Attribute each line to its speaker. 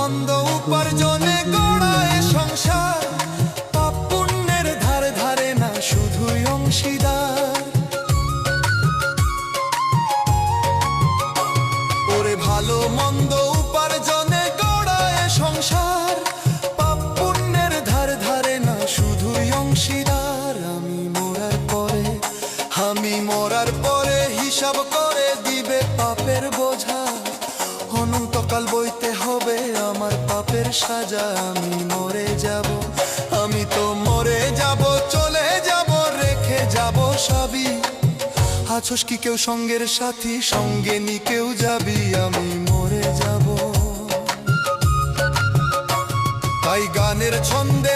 Speaker 1: মন্দ উপার্জনে গড়ায় সংসার, পাপ পুণ্যের ধারে ধারে না শুধুই অংশীদার। ওরে ভালো মন্দ উপার্জনে গড়ায় সংসার, পাপ পুণ্যের ধারে ধারে না শুধুই অংশীদার। আমি মরার পরে হিসাব করে দিবে পাপের বোঝা, অনন্তকাল বইতে হবে আমার পাপের সাজা। আমি মরে যাব, আমি তো মরে যাব, চলে যাব, রেখে যাব সবই। আছোস কি কেউ সঙ্গের সাথী, সঙ্গে নি কেউ যাবি? আমি মরে যাব। তাই গানের ছন্দে